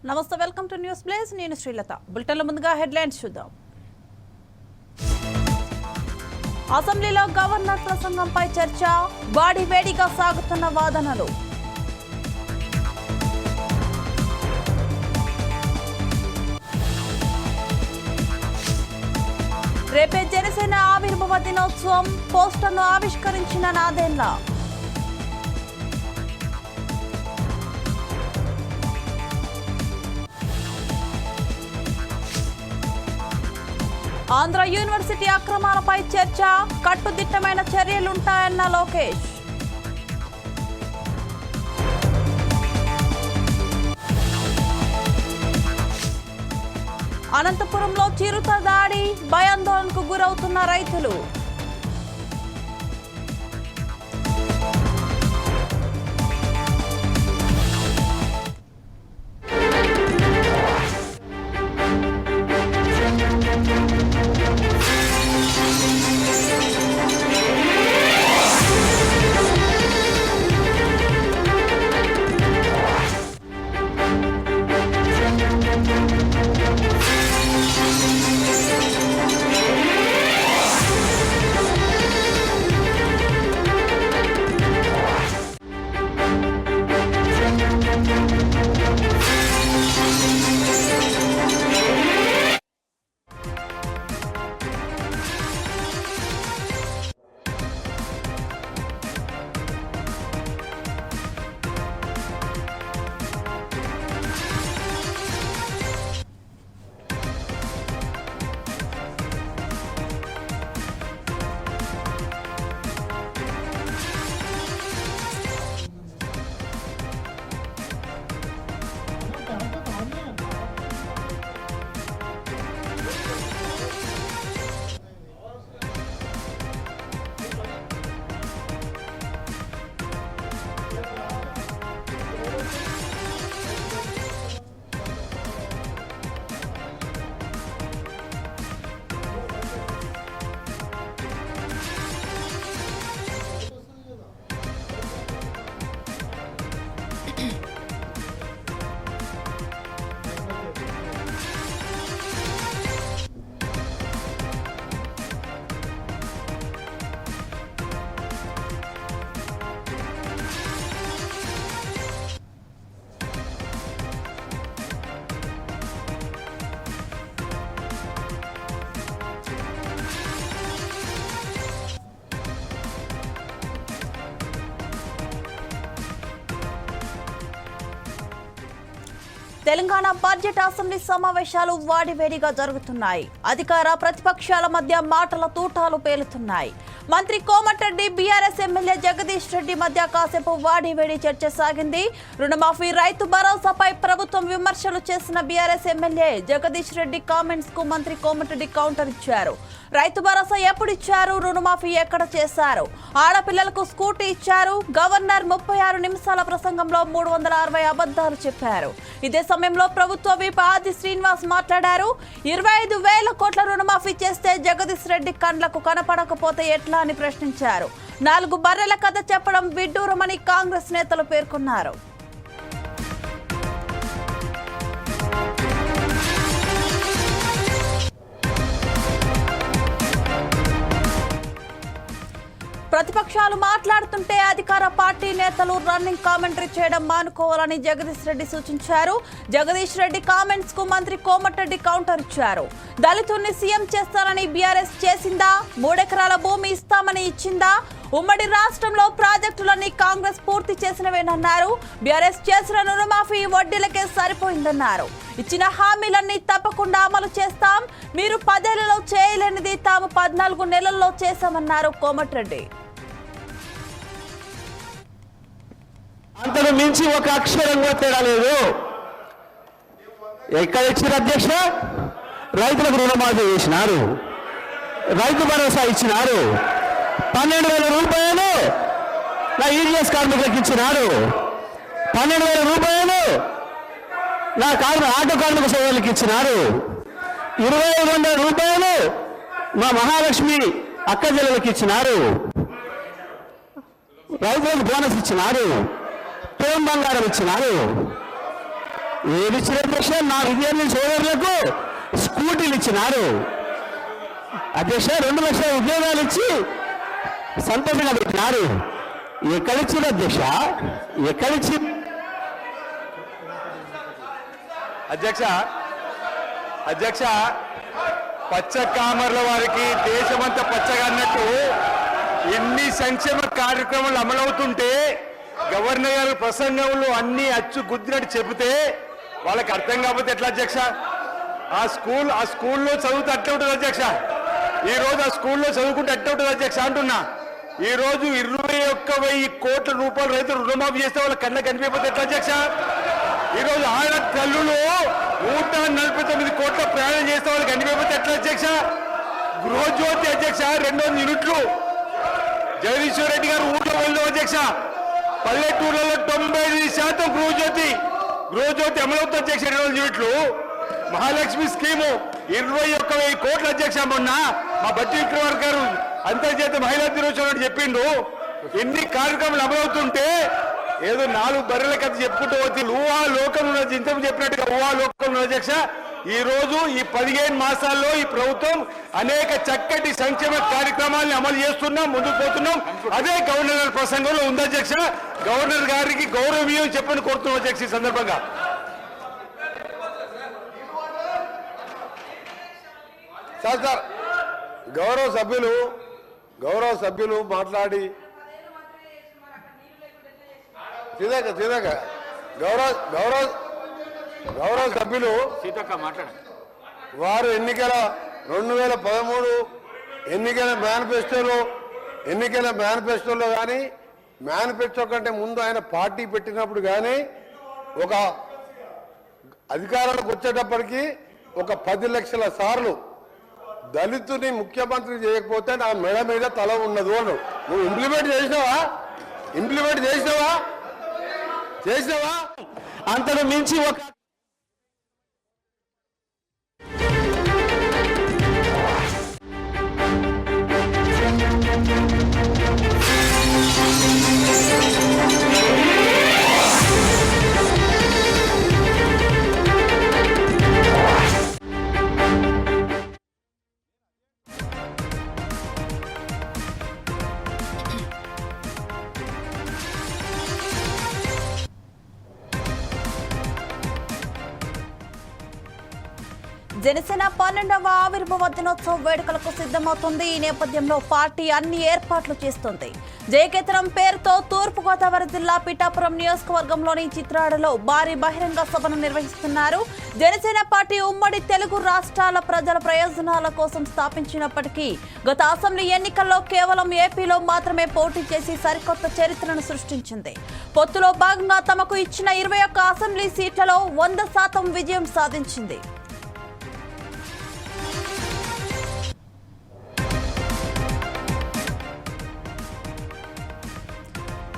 నమస్తే, welcome to news place. నేను శ్రీలత. బులెటిన్ల ముందుగా హెడ్లైన్స్ చూద్దాం. అసెంబ్లీలో గవర్నర్ ప్రసంగంపై చర్చ, వాడివేడిగా సాగుతున్న వాదనలు. రేపే జనసేన ఆవిర్భావ దినోత్సవం, పోస్టర్ను ఆవిష్కరించిన నాదెండ్ల. ఆంధ్ర యూనివర్సిటీ అక్రమాలపై చర్చ, కట్టుదిట్టమైన చర్యలుంటాయన్న లోకేష్. అనంతపురంలో చిరుత దాడి, భయాందోళనకు గురవుతున్న రైతులు. తెలంగాణ బడ్జెట్ అసెంబ్లీ సమావేశాలు వాడివేడిగా జరుగుతున్నాయి. అధికార ప్రతిపక్షాల మధ్య మాటల తూటాలు పేలుతున్నాయి. మంత్రి కోమటిరెడ్డి, బీఆర్ఎస్ ఎమ్మెల్యే జగదీష్ రెడ్డి మధ్య కాసేపు వాడివేడి చర్చ సాగింది. రుణమాఫీ, రైతు భరోసాపై ప్రభుత్వం విమర్శలు చేసిన BRS MLA Jagadish Reddy comments కు మంత్రి కోమటిరెడ్డి కౌంటర్ ఇచ్చారు. రైతు భరోసా ఎప్పుడు ఇచ్చారు, రుణమాఫీ ఎక్కడ చేశారు, ఆడపిల్లలకు స్కూటీ ఇచ్చారు. గవర్నర్ 36 నిమిషాల ప్రసంగంలో 360 అబద్ధాలు చెప్పారు. ఇదే సమయంలో ప్రభుత్వ విప్ ఆది శ్రీనివాస్ మాట్లాడారు. 25,000 కోట్ల రుణమాఫీ చేస్తే జగదీష్ రెడ్డి కండ్లకు కనపడకపోతే ఎట్లా అని ప్రశ్నించారు. 4 బర్రెల కథ చెప్పడం విడ్డూరమని కాంగ్రెస్ నేతలు పేర్కొన్నారు. ప్రతిపక్షాలు మాట్లాడుతుంటే అధికార పార్టీ నేతలు రన్నింగ్ కామెంటరీ చేయడం మానుకోవాలని జగదీష్ రెడ్డి సూచించారు. జగదీష్ రెడ్డి కామెంట్స్ కు మంత్రి కోమటిరెడ్డి కౌంటర్ ఇచ్చారు. దళితుల్ని సీఎం చేస్తానని బీఆర్ఎస్ చేసిందా? 3 ఎకరాల భూమి ఇస్తామని ఇచ్చిందా? ఉమ్మడి రాష్ట్రంలో ప్రాజెక్టులన్నీ కాంగ్రెస్ పూర్తి చేసినవేనన్నారు. బీఆర్ఎస్ చేసిన రుణమాఫీ వడ్డీలకే సరిపోయిందన్నారు. ఇచ్చిన హామీలన్నీ తప్పకుండా అమలు చేస్తాం. మీరు 10 ఏళ్లలో చేయలేనిది తాము 14 నెలల్లో చేశామన్నారు కోమటిరెడ్డి. అంతకు మించి ఒక అక్షరం కూడా తేడా లేదు. ఎక్కడ ఇచ్చిన అధ్యక్ష? రైతులకు రుణమాఫీ చేసినారు, రైతు భరోసా ఇచ్చినారు, 12,000 రూపాయలు నా ఈడీఎస్ కార్మికులకు ఇచ్చినారు, 12,000 రూపాయలు నా ఆటో కార్మిక సోదరులకు ఇచ్చినారు, 2,500 రూపాయలు మా మహాలక్ష్మి అక్క చెల్లెలకు ఇచ్చినారు, రైతులకు బోనస్ ఇచ్చినారు, తులం బంగారం ఇచ్చినారు. ఏమి ఇచ్చిన అధ్యక్ష? నా విద్యార్థి సోదరులకు స్కూటీలు ఇచ్చినారు అధ్యక్ష. 2 లక్షల ఉద్యోగాలు ఇచ్చి సంతోషంగా పెట్టినారు. ఎక్కడిచ్చింది అధ్యక్ష? ఎక్కడిచ్చి అధ్యక్ష పచ్చ కామర్ల వారికి దేశమంతా పచ్చగా అన్నట్టు ఎన్ని సంక్షేమ కార్యక్రమాలు అమలవుతుంటే గవర్నర్ గారి ప్రసంగంలో అన్ని అచ్చు గుద్దినట్టు చెబితే వాళ్ళకి అర్థం కాకపోతే ఎట్లా అధ్యక్ష? ఆ స్కూల్లో చదువుతూ అట్టే ఉంటుంది అధ్యక్ష. ఈ రోజు ఆ స్కూల్లో చదువుకుంటే అట్టే ఉంటుంది అధ్యక్ష అంటున్నా. ఈ రోజు 21,000 కోట్ల రూపాయలు రైతులు రుణమాఫీ చేస్తే వాళ్ళ కళ్ళ కనిపించకపోతే ఎట్లా అధ్యక్ష? ఈ రోజు ఆయన తల్లులు 149 కోట్ల ప్రయాణం చేస్తే వాళ్ళకి కనిపించకపోతే ఎట్లా అధ్యక్ష? గృహజ్యోతి అధ్యక్ష 200 యూనిట్లు జగదీశ్వర్ రెడ్డి గారు ఊళ్ళో వెళ్దాం అధ్యక్ష. పల్లెటూర్లలో 95% గృహజ్యోతి అమలవుతుంది అధ్యక్ష. 200 యూనిట్లు మహాలక్ష్మి స్కీము 21,000 కోట్ల అధ్యక్ష. మొన్న మా బట్టి విక్రమార్క గారు అంతర్జాతీయ మహిళా దినోత్సవం చెప్పిండు. ఎన్ని కార్యక్రమాలు అమలవుతుంటే ఏదో 4 బర్రెల కథ చెప్పుకుంటూ వచ్చి ఊహా లోకం ఉన్నది ఇంత చెప్పినట్టుగా ఊహా లోకం ఉన్న అధ్యక్ష. ఈ రోజు ఈ 15 మాసాల్లో ఈ ప్రభుత్వం అనేక చక్కటి సంక్షేమ కార్యక్రమాలను అమలు చేస్తున్నాం, ముందుకు పోతున్నాం. అదే గవర్నర్ గారి ప్రసంగంలో ఉంది అధ్యక్ష. గవర్నర్ గారికి గౌరవీయం చెప్పని కోరుతున్నాం అధ్యక్ష. ఈ సందర్భంగా సార్ గౌరవ సభ్యులు మాట్లాడి సీతక్క గౌరవ సభ్యులు వారు 2013 ఎన్నికల మేనిఫెస్టోలో కానీ మేనిఫెస్టో కంటే ముందు ఆయన పార్టీ పెట్టినప్పుడు కానీ ఒక అధికారంలోకి వచ్చేటప్పటికి ఒక 10 లక్షల సార్లు దళితుని ముఖ్యమంత్రి చేయకపోతే నా మెడ మీద తల ఉన్నది అన్నాడు. నువ్వు ఇంప్లిమెంట్ చేసినావా? అంతకు మించి ఒక జనసేన 12వ ఆవిర్భావ దినోత్సవ వేడుకలకు సిద్ధమవుతుంది. ఈ నేపథ్యంలో పార్టీ అన్ని ఏర్పాట్లు చేస్తుంది. జయకేతనం పేరుతో తూర్పుగోదావరి జిల్లా పిఠాపురం నియోజకవర్గంలోని చిత్రాడలో భారీ బహిరంగ సభను నిర్వహిస్తున్నారు. జనసేన పార్టీ ఉమ్మడి తెలుగు రాష్ట్రాల ప్రజల ప్రయోజనాల కోసం స్థాపించినప్పటికీ గత అసెంబ్లీ ఎన్నికల్లో కేవలం ఏపీలో మాత్రమే పోటీ చేసి సరికొత్త చరిత్రను సృష్టించింది. పొత్తులో భాగంగా తమకు ఇచ్చిన 21 అసెంబ్లీ సీట్లలో 100% విజయం సాధించింది.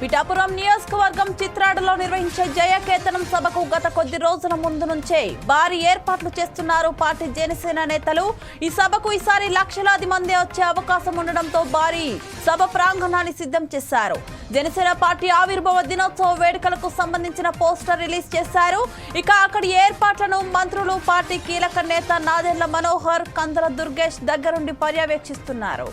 పిఠాపురం నియోజకవర్గం చిత్రాడలో నిర్వహించే జయకేతనం సభకు గత కొద్ది రోజుల ముందు నుంచే భారీ ఏర్పాట్లు చేస్తున్నారు పార్టీ జనసేన నేతలు. ఈ సభకు ఈసారి లక్షలాది మంది వచ్చే అవకాశం ఉండడంతో భారీ సభ ప్రాంగణాన్ని సిద్ధం చేశారు. జనసేన పార్టీ ఆవిర్భావ దినోత్సవ వేడుకలకు సంబంధించిన పోస్టర్ రిలీజ్ చేశారు. ఇక అక్కడి ఏర్పాట్లను మంత్రులు, పార్టీ కీలక నేత నాదెండ్ల మనోహర్, కందుల దుర్గేష్ దగ్గరుండి పర్యవేక్షిస్తున్నారు.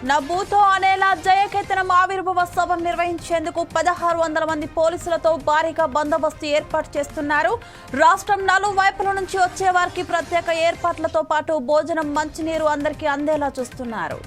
నవ్వుతో అనేలా జయకేతనం ఆవిర్భావ సభను నిర్వహించేందుకు 1600 మంది పోలీసులతో భారీగా బందోబస్తు ఏర్పాటు చేస్తున్నారు. రాష్ట్రం నలువైపుల నుంచి వచ్చే వారికి ప్రత్యేక ఏర్పాట్లతో పాటు భోజనం, మంచినీరు అందరికీ అందేలా చూస్తున్నారు.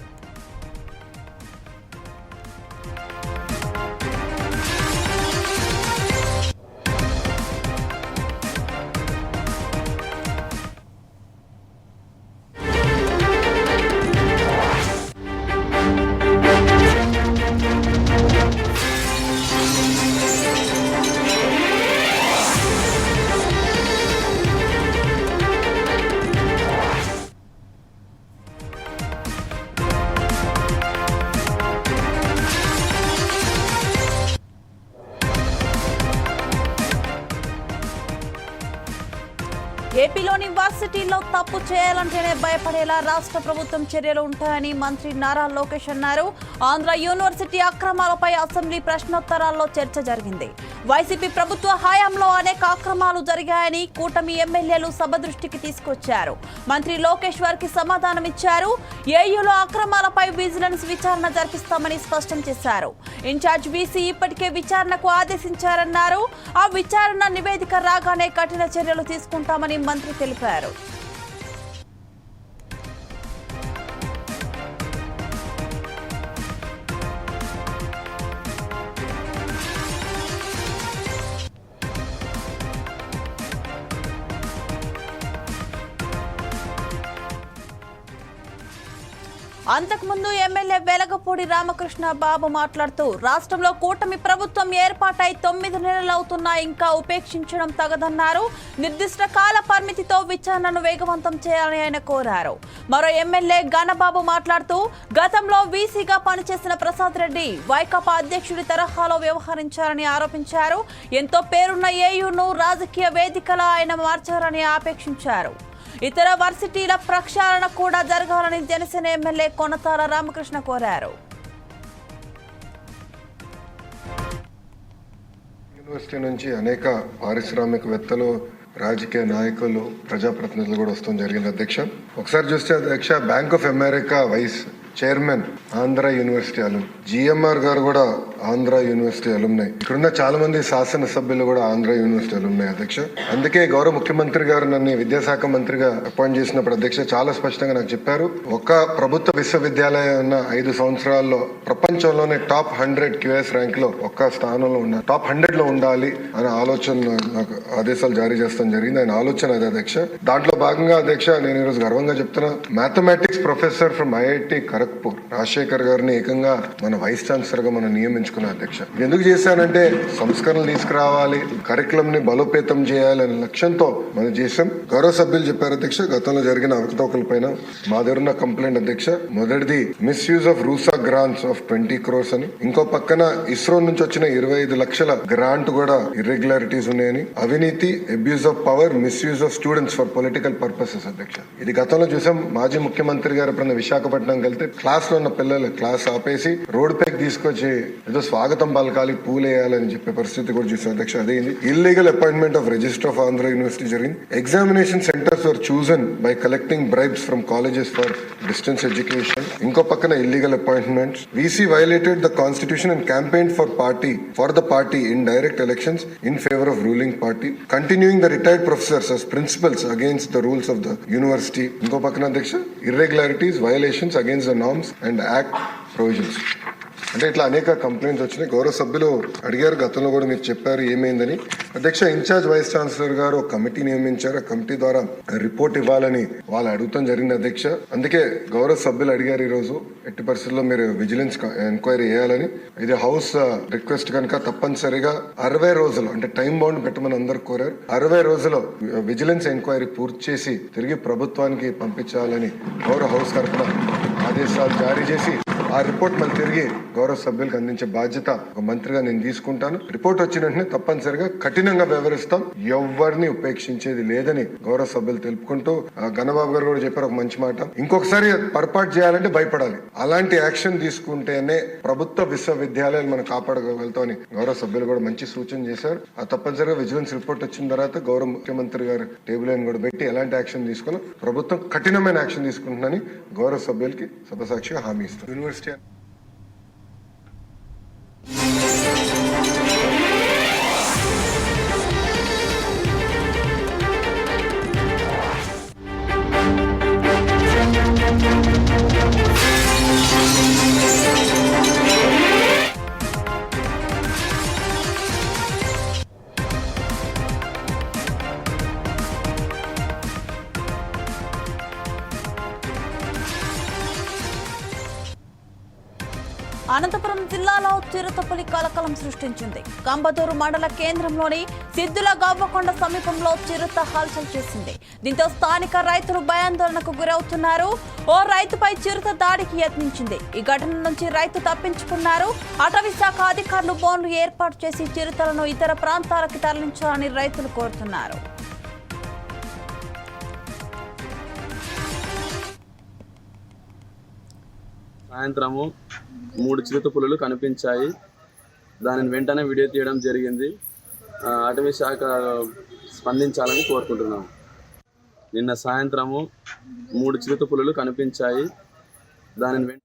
వర్సిటీల్లో తప్పు చేయాలంటేనే భయపడేలా రాష్ట్ర ప్రభుత్వం చర్యలు ఉంటాయని మంత్రి నారా లోకేష్ అన్నారు. ఆంధ్ర యూనివర్సిటీ అక్రమాలపై అసెంబ్లీ ప్రశ్నోత్తరాల్లో చర్చ జరిగింది. వైసీపీ ప్రభుత్వ హయాంలో అనేక అక్రమాలు జరిగాయని కూటమి ఎమ్మెల్యేలు సభ దృష్టికి తీసుకొచ్చారు. మంత్రి లోకేష్ వారికి సమాధానమిచ్చారు. ఏయూలో అక్రమాలపై విజిలెన్స్ విచారణ జరిపిస్తామని స్పష్టం చేశారు. ఇన్ఛార్జ్ వీసీ ఇప్పటికే విచారణకు ఆదేశించారన్నారు. ఆ విచారణ నివేదిక రాగానే కఠిన చర్యలు తీసుకుంటామని మంత్రి తెలిపారు. అంతకుముందు ఎమ్మెల్యే వెలగపూడి రామకృష్ణ బాబు మాట్లాడుతూ రాష్ట్రంలో కూటమి ప్రభుత్వం ఏర్పాటై 9 నెలలవుతున్నా ఇంకా ఉపేక్షించడం తగదన్నారు. నిర్దిష్ట కాల పరిమితితో విచారణను వేగవంతం చేయాలని ఆయన కోరారు. మరో ఎమ్మెల్యే గణబాబు మాట్లాడుతూ గతంలో వీసీగా పనిచేసిన ప్రసాద్ రెడ్డి వైకాపా అధ్యక్షుడి తరహాలో వ్యవహరించారని ఆరోపించారు. ఎంతో పేరున్న ఏయూను రాజకీయ వేదికలా ఆయన మార్చారని ఆపేక్షించారు. ఇతర వర్సిటీల ప్రక్షాళన కూడా జరగాలని జనసేన ఎమ్మెల్యే కొనతాల రామకృష్ణ కోరారు. యూనివర్సిటీ నుంచి అనేక పారిశ్రామికవేత్తలు, రాజకీయ నాయకులు, ప్రజాప్రతినిధులు కూడా వస్తాం జరిగింది అధ్యక్ష. ఒకసారి చూస్తే అధ్యక్ష, bank of America vice chairman Andhra university alum, GMR గారు కూడా ఆంధ్ర యూనివర్సిటీ అలుమ్నాయి. ఇక్కడున్న చాలా మంది శాసనసభ్యులు కూడా ఆంధ్ర యూనివర్సిటీ అలుమ్నాయి అధ్యక్ష. అందుకే గౌరవ ముఖ్యమంత్రి గారు నన్ను విద్యాశాఖ మంత్రిగా అపాయింట్ చేసినప్పుడు అధ్యక్ష చాలా స్పష్టంగా నాకు చెప్పారు, ఒక ప్రభుత్వ విశ్వవిద్యాలయం ఉన్న 5 సంవత్సరాల్లో ప్రపంచంలోనే టాప్ 100 QS ర్యాంక్ లో ఒక్క స్థానంలో ఉన్న టాప్ 100 లో ఉండాలి అనే ఆలోచన నాకు ఆదేశాలు జారీ చేస్తాం జరిగింది. ఆయన ఆలోచన అదే అధ్యక్ష. దాంట్లో భాగంగా అధ్యక్ష నేను ఈరోజు గర్వంగా చెప్తున్నా, mathematics professor from IIT Kharagpur Rajasekhar గారిని ఏకంగా మన వైస్ ఛాన్సలర్ గా మనం నియమించుకున్నాం అధ్యక్ష. ఎందుకు చేశానంటే సంస్కరణలు తీసుకురావాలి, కరికులం ని బలోపేతం చేయాలి అనే లక్ష్యంతో మనం చేశాం. గౌరవ సభ్యులు చెప్పారు అధ్యక్ష, గతంలో జరిగిన అవకతవకల పైన మా దగ్గర ఉన్న కంప్లైంట్ అధ్యక్ష. మొదటిది misuse of RUSA grants of 20 crores అని, ఇంకో పక్కన ఇస్రో నుంచి వచ్చిన 25 లక్షల గ్రాంట్ కూడా ఇర్రెగ్యులారిటీస్ ఉన్నాయని, అవినీతి, abuse of power, misuse of students for political purposes అధ్యక్ష. ఇది గతంలో చూసాం. మాజీ ముఖ్యమంత్రి గారు ఎప్పుడైనా విశాఖపట్నం వెళ్తే క్లాస్ లో ఉన్న పిల్లలు క్లాస్ ఆపేసి రోడ్ పైకి తీసుకొచ్చి ఏదో స్వాగతం పలకాలి, పూలేయాలని చెప్పే పరిస్థితి కూడా చూసాం అధ్యక్ష. అదేంది illegal appointment of register of Andhra university జరిగింది. Examination centres were chosen by collecting bribes from colleges for distance education. ఇంకో పక్కన illegal appointments. VC violated the constitution and campaign for the party in direct elections in favour of ruling party, continuing the retired professors as principals against the rules of the university. ఇంకో పక్కన అధ్యక్ష irregularities, violations against the norms and act provisions. అంటే ఇట్లా అనేక complaints వచ్చినాయి. గౌరవ సభ్యులు అడిగారు, గతంలో కూడా మీరు చెప్పారు ఏమైందని. అధ్యక్ష, ఇన్ఛార్జ్ వైస్ ఛాన్సలర్ గారు ఒక కమిటీ నియమించారు. ఆ కమిటీ ద్వారా రిపోర్ట్ ఇవ్వాలని వాళ్ళు అడుగుతాం జరిగింది అధ్యక్ష. అందుకే గౌరవ సభ్యులు అడిగారు ఈ రోజు ఎట్టి పరిస్థితుల్లో మీరు విజిలెన్స్ ఎంక్వైరీ చేయాలని. ఇది హౌస్ రిక్వెస్ట్ కనుక తప్పనిసరిగా 60 రోజులు అంటే టైం బౌండ్ పెట్టమని అందరు కోరారు. 60 రోజుల్లో విజిలెన్స్ ఎంక్వైరీ పూర్తి చేసి తిరిగి ప్రభుత్వానికి పంపించాలని గౌరవ హౌస్ తరఫున ఆదేశాలు జారీ చేసి ఆ రిపోర్ట్ మళ్ళీ తిరిగి గౌరవ సభ్యులకు అందించే బాధ్యత ఒక మంత్రిగా నేను తీసుకుంటాను. రిపోర్ట్ వచ్చిన వెంటనే తప్పనిసరిగా కఠినంగా వ్యవహరిస్తాం, ఎవరిని ఉపేక్షించేది లేదని గౌరవ సభ్యులు తెలుపుకుంటూ, గణబాబు గారు కూడా చెప్పారు ఒక మంచి మాట, ఇంకొకసారి పొరపాటు చేయాలంటే భయపడాలి, అలాంటి యాక్షన్ తీసుకుంటేనే ప్రభుత్వ విశ్వవిద్యాలయాలు మనం కాపాడగలుగుతామని గౌరవ సభ్యులు కూడా మంచి సూచన చేశారు. ఆ తప్పనిసరిగా విజిలెన్స్ రిపోర్ట్ వచ్చిన తర్వాత గౌరవ ముఖ్యమంత్రి గారు టేబుల్ లైన్ కూడా పెట్టి ఎలాంటి యాక్షన్ తీసుకున్నా ప్రభుత్వం కఠినమైన యాక్షన్ తీసుకుంటుందని గౌరవ సభ్యులకి సభసాక్షిగా హామీ ఇస్తాం. యూనివర్సిటీ అనంతపురం జిల్లాలో చిరుతపులి కలకలం సృష్టించింది. కంబదూరు మండల కేంద్రంలోని సిద్దుల గవ్వకొండ సమీపంలో చిరుత హల్చల్ చేసింది. దీంతో స్థానిక రైతులు భయాందోళనకు గురవుతున్నారు. ఓ రైతుపై చిరుత దాడికి యత్నించింది. ఈ ఘటన నుంచి రైతు తప్పించుకున్నారు. అటవీ శాఖ అధికారులు బోన్లు ఏర్పాటు చేసి చిరుతలను ఇతర ప్రాంతాలకు తరలించాలని రైతులు కోరుతున్నారు. సాయంత్రము 3 చిరుతపులులు కనిపించాయి. దానిని వెంటనే వీడియో తీయడం జరిగింది. అటవీ శాఖ స్పందించాలని కోరుకుంటున్నాము. నిన్న సాయంత్రము 3 చిరుతపులులు కనిపించాయి. దానిని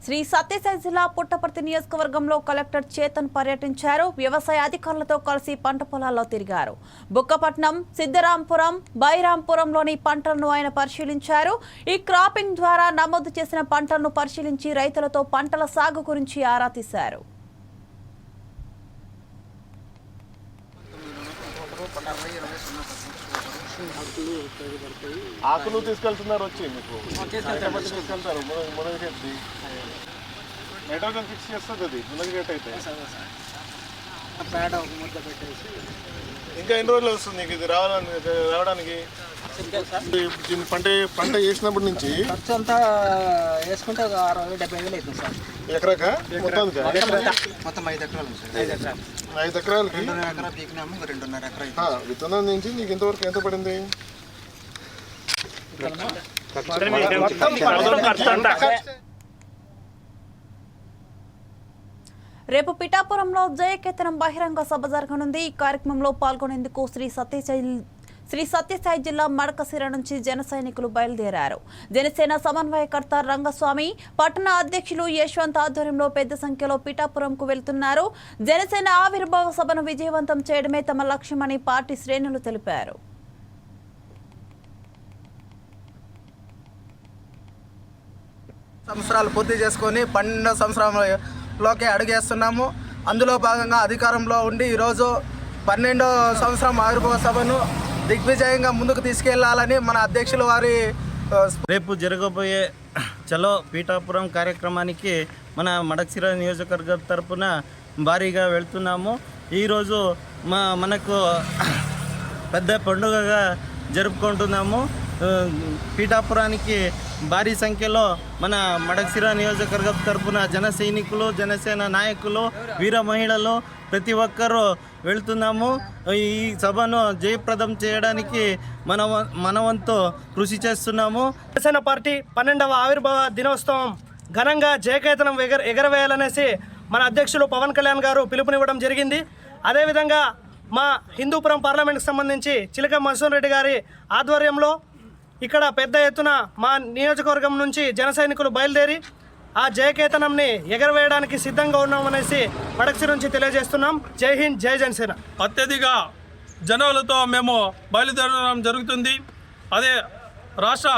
శ్రీ సత్యసాయి జిల్లా పుట్టపర్తి నియోజకవర్గంలో కలెక్టర్ చేతన్ పర్యటించారు. వ్యవసాయ అధికారులతో కలిసి పంట పొలాల్లో తిరిగారు. బుక్కపట్నం, సిద్ధరాంపురం, బైరాంపురంలోని పంటలను ఆయన పరిశీలించారు. ఈ క్రాపింగ్ ద్వారా నమోదు చేసిన పంటలను పరిశీలించి రైతులతో పంటల సాగు గురించి ఆరా తీశారు. ఆకులు తీసుకెళ్తున్నారు వచ్చి మీకు తీసుకెళ్తారు. మునగ నైట్రోజన్ ఫిక్స్ చేస్తుంది అది మునగ అయితే. ఇంకా ఎన్ని రోజులు వస్తుంది నీకు ఇది రావడానికి? పంట వేసినప్పటి నుంచి ఖర్చు అంతా వేసుకుంటే 60,000-70,000 అవుతుంది సార్. ఎకరాకా? మొత్తం 5 ఎకరాలు సార్. 5 ఎకరాలకి 2.5 ఎకరా పీకినాము, 2.5 ఎకరా విత్తనం నుంచి నీకు ఇంతవరకు ఎంత పడింది? రేపు పిఠాపురంలో జయకేతనం బహిరంగ సభ జరగనుంది. ఈ కార్యక్రమంలో పాల్గొనేందుకు శ్రీ సత్యసాయి జిల్లా మడకశిర నుంచి జన సైనికులు బయలుదేరారు. జనసేన సమన్వయకర్త రంగస్వామి, పట్టణ అధ్యక్షులు యశ్వంత్ ఆధ్వర్యంలో పెద్ద సంఖ్యలో పిఠాపురంకు వెళ్తున్నారు. జనసేన ఆవిర్భావ సభను విజయవంతం చేయడమే తమ లక్ష్యమని పార్టీ శ్రేణులు తెలిపారు. సంవత్సరాలు పూర్తి చేసుకొని 12వ సంవత్సరంలోకి అడుగేస్తున్నాము. అందులో భాగంగా అధికారంలో ఉండి ఈరోజు 12వ సంవత్సరం ఆవిర్భావ సభను దిగ్విజయంగా ముందుకు తీసుకెళ్లాలని మన అధ్యక్షుల వారి రేపు జరగబోయే చలో పీఠాపురం కార్యక్రమానికి మన మడకశిర నియోజకవర్గం తరపున భారీగా వెళ్తున్నాము. ఈరోజు మనకు పెద్ద పండుగగా జరుపుకుంటున్నాము. పీఠాపురానికి భారీ సంఖ్యలో మన మడకశిర నియోజకవర్గం తరపున జన సైనికులు, జనసేన నాయకులు, వీర మహిళలు ప్రతి ఒక్కరూ వెళ్తున్నాము. ఈ సభను జయప్రదం చేయడానికి మన వంతు కృషి చేస్తున్నాము. జనసేన పార్టీ 12వ ఆవిర్భావ దినోత్సవం ఘనంగా జయకేతనం ఎగరవేయాలనేసి మన అధ్యక్షులు పవన్ కళ్యాణ్ గారు పిలుపునివ్వడం జరిగింది. అదేవిధంగా మా హిందూపురం పార్లమెంట్కి సంబంధించి చిలక మధుసూదన్ రెడ్డి గారి ఆధ్వర్యంలో ఇక్కడ పెద్ద ఎత్తున మా నియోజకవర్గం నుంచి జన సైనికులు బయలుదేరి ఆ జయకేతనంని ఎగరవేయడానికి సిద్ధంగా ఉన్నామనేసి మడకశిర నుంచి తెలియజేస్తున్నాం. జై హింద్, జై జనసేన. అత్యధిక జనాలతో మేము బయలుదేరడం జరుగుతుంది. అదే రాష్ట్ర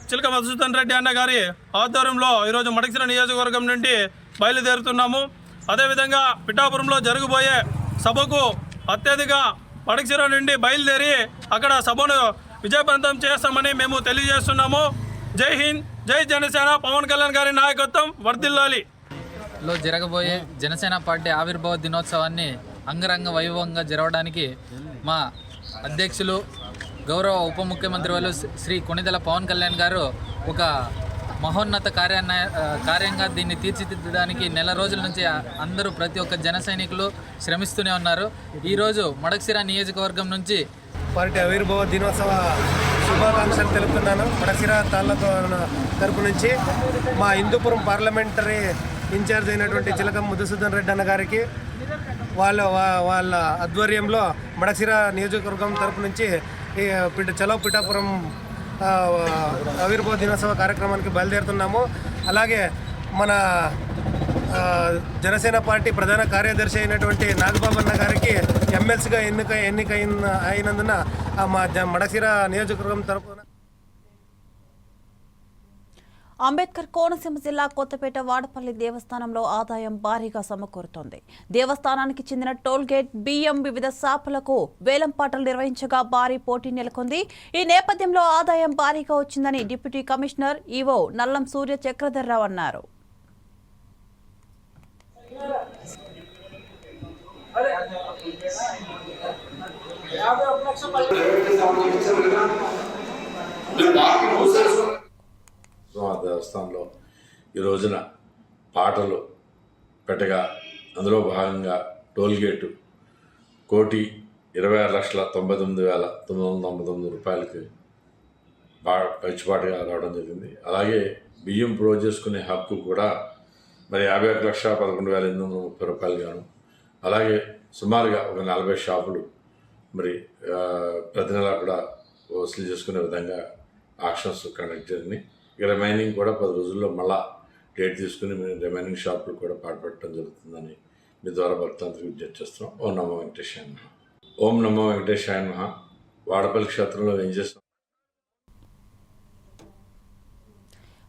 చిలక మధుసూదన్ రెడ్డి అన్న గారి ఆధ్వర్యంలో ఈరోజు మడకశిర నియోజకవర్గం నుండి బయలుదేరుతున్నాము. అదేవిధంగా పిఠాపురంలో జరగబోయే సభకు అత్యధిక మడకశిర నుండి బయలుదేరి అక్కడ సభను విజయవంతం చేస్తామని మేము తెలియజేస్తున్నాము. జై హింద్, జై జనసేన. పవన్ కళ్యాణ్ గారి నాయకత్వం వర్ధిల్లాలి. లో జరగబోయే జనసేన పార్టీ ఆవిర్భావ దినోత్సవాన్ని అంగరంగ వైభవంగా జరగడానికి మా అధ్యక్షులు గౌరవ ఉప ముఖ్యమంత్రి వాళ్ళు శ్రీ కొణిదెల పవన్ కళ్యాణ్ గారు ఒక మహోన్నత కార్యంగా దీన్ని తీర్చిదిద్దడానికి నెల రోజుల నుంచి అందరూ ప్రతి ఒక్క జన సైనికులు శ్రమిస్తూనే ఉన్నారు. ఈరోజు మడకశిర నియోజకవర్గం నుంచి పార్టీ ఆవిర్భావ దినోత్సవ శుభాకాంక్షలు తెలుపుతున్నాను. మడకశిర తాలూకా తరపు నుంచి మా హిందూపురం పార్లమెంటరీ ఇన్ఛార్జ్ అయినటువంటి చిలక మధుసూదన్ రెడ్డి అన్న గారికి వాళ్ళ ఆధ్వర్యంలో మడకశిర నియోజకవర్గం తరపు నుంచి చలో పిఠాపురం ఆవిర్భావ దినోత్సవ కార్యక్రమానికి బయలుదేరుతున్నాము. అలాగే మన జనసేన పార్టీ ప్రధాన కార్యదర్శి అయినటువంటి నాగబాబు అన్న గారికి ఎమ్మెల్సీగా అయినందున మా మడకశిర నియోజకవర్గం తరపున అంబేద్కర్ కోనసీమ జిల్లా కొత్తపేట వాడపల్లి దేవస్థానంలో ఆదాయం భారీగా సమకూరుతోంది. దేవస్థానానికి చెందిన టోల్ గేట్ బియ్యం వివిధ షాపులకు వేలం పాటలు నిర్వహించగా భారీ పోటీ నెలకొంది. ఈ నేపథ్యంలో ఆదాయం భారీగా వచ్చిందని డిప్యూటీ కమిషనర్ ఈవో నల్లం సూర్య చక్రధర్రావు అన్నారు. దేవస్థానంలో ఈ రోజున పాటలు పెట్టగా అందులో భాగంగా టోల్ గేటు 1,26,99,999 రూపాయలకి పచ్చిపాటుగా రావడం జరిగింది. అలాగే బియ్యం ప్రొవైడ్ చేసుకునే హక్కు కూడా మరి 51,11,830 గాను, అలాగే సుమారుగా ఒక 40 షాపులు మరి ప్రతి నెల కూడా వసూలు చేసుకునే విధంగా ఆక్షన్స్ కండక్ట్ జరిగింది. ఇక రిమైనింగ్ కూడా 10 రోజుల్లో మళ్ళా డేట్ తీసుకుని మేము రిమైనింగ్ షాపులు కూడా పాటుపడటం జరుగుతుందని మీ ద్వారా భక్తాంతరికి విజ్ఞప్తి చేస్తున్నాం. ఓం నమో వెంకటేశాయ నమః. ఓం నమో వెంకటేశాయ నమః. వాడపల్లి క్షేత్రంలో ఏం చేస్తాం?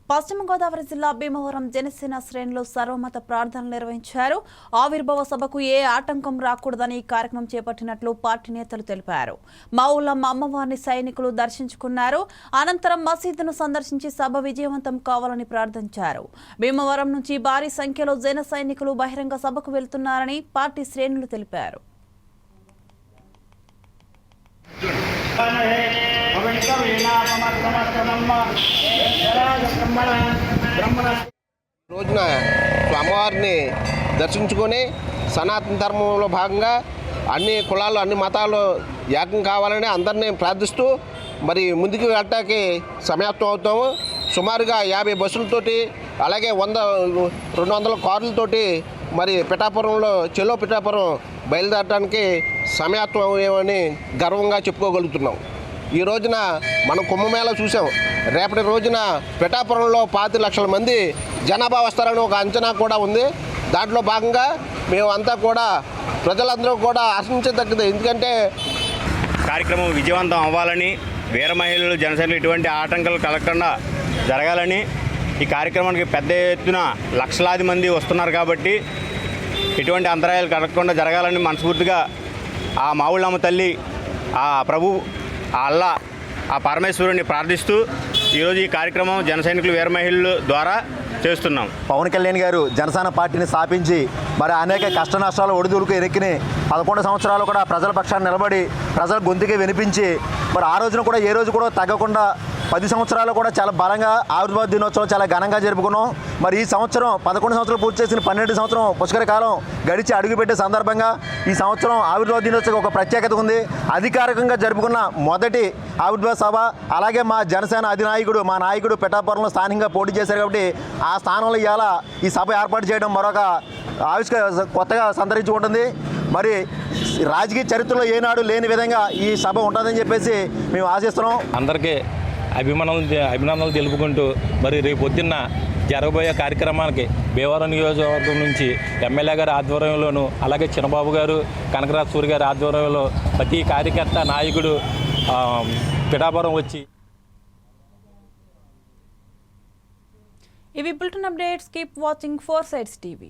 పశ్చిమ గోదావరి జిల్లా భీమవరం జనసేన శ్రేణులు సర్వమత ప్రార్థనలు నిర్వహించారు. ఆవిర్భావ సభకు ఏ ఆటంకం రాకూడదని ఈ కార్యక్రమం చేపట్టినట్లు పార్టీ నేతలు తెలిపారు. మావులమ్మ అమ్మవారిని సైనికులు దర్శించుకున్నారు. అనంతరం మసీదును సందర్శించి సభ విజయవంతం కావాలని ప్రార్థించారు. భీమవరం నుంచి భారీ సంఖ్యలో జన సైనికులు బహిరంగ సభకు వెళ్తున్నారని పార్టీ శ్రేణులు తెలిపారు. రోజున అమ్మవారిని దర్శించుకొని సనాతన ధర్మంలో భాగంగా అన్ని కులాలు అన్ని మతాలు ఏకం కావాలని అందరినీ ప్రార్థిస్తూ మరి ముందుకు వెళ్ళటానికి సమాప్తం అవుతాము. సుమారుగా 50 బస్సులతోటి అలాగే 100-200 కార్లతోటి మరి పిఠాపురంలో చెలో పిఠాపురం బయలుదేరడానికి సమాప్తం అయ్యామని గర్వంగా చెప్పుకోగలుగుతున్నాం. ఈ రోజున మనం కుంభమేళా చూసాం. రేపటి రోజున పిఠాపురంలో 5 లక్షల మంది జనాభా వస్తారని ఒక అంచనా కూడా ఉంది. దాంట్లో భాగంగా మేమంతా కూడా ప్రజలందరూ కూడా ఆశించదగ్గది. ఎందుకంటే కార్యక్రమం విజయవంతం అవ్వాలని, వీర మహిళలు జనసేనలు ఎటువంటి ఆటంకాలు కలగకుండా జరగాలని, ఈ కార్యక్రమానికి పెద్ద ఎత్తున లక్షలాది మంది వస్తున్నారు కాబట్టి ఎటువంటి అంతరాయాలు కలగకుండా జరగాలని మనస్ఫూర్తిగా ఆ మావుళ్ళమ్మ తల్లి, ఆ ప్రభు, ఆ అల్లా, ఆ పరమేశ్వరుని ప్రార్థిస్తూ ఈరోజు ఈ కార్యక్రమం జన సైనికులు వీర మహిళల ద్వారా చేస్తున్నాం. పవన్ కళ్యాణ్ గారు జనసేన పార్టీని స్థాపించి మరి అనేక కష్ట నష్టాలు ఒడిదుడుకు ఎరిక్కిని 11 సంవత్సరాలు కూడా ప్రజల పక్షాన్ని నిలబడి ప్రజల గొంతుకి వినిపించి మరి ఆ రోజున కూడా ఏ రోజు కూడా తగ్గకుండా 10 సంవత్సరాలు కూడా చాలా బలంగా ఆవిర్భావ దినోత్సవం చాలా ఘనంగా జరుపుకున్నాం. మరి ఈ సంవత్సరం 11 సంవత్సరాలు పూర్తి చేసిన 12 సంవత్సరం పుష్కర కాలం గడిచి అడుగుపెట్టే సందర్భంగా ఈ సంవత్సరం ఆవిర్భావ దినోత్సవం ఒక ప్రత్యేకత ఉంది. అధికారికంగా జరుపుకున్న మొదటి ఆవిర్భావ సభ. అలాగే మా జనసేన అధినాయకుడు, మా నాయకుడు పిఠాపురంలో స్థానికంగా పోటీ చేశారు కాబట్టి ఆ స్థానంలో ఇవాళ ఈ సభ ఏర్పాటు చేయడం మరొక కొత్తగా సంతరించుకుంటుంది. మరి రాజకీయ చరిత్రలో ఏనాడు లేని విధంగా ఈ సభ ఉంటుందని చెప్పేసి మేము ఆశిస్తున్నాం. అందరికీ అభినందనలు తెలుపుకుంటూ మరి రేపు పొద్దున్న జరగబోయే కార్యక్రమానికి భీమవరం నియోజకవర్గం నుంచి ఎమ్మెల్యే గారి ఆధ్వర్యంలోను, అలాగే చిన్నబాబు గారు, కనకరాజ్ సూరి గారి ఆధ్వర్యంలో ప్రతి కార్యకర్త నాయకుడు పిఠాపురం వచ్చి ఇవి bulletin updates. Keep watching 4 Sides TV.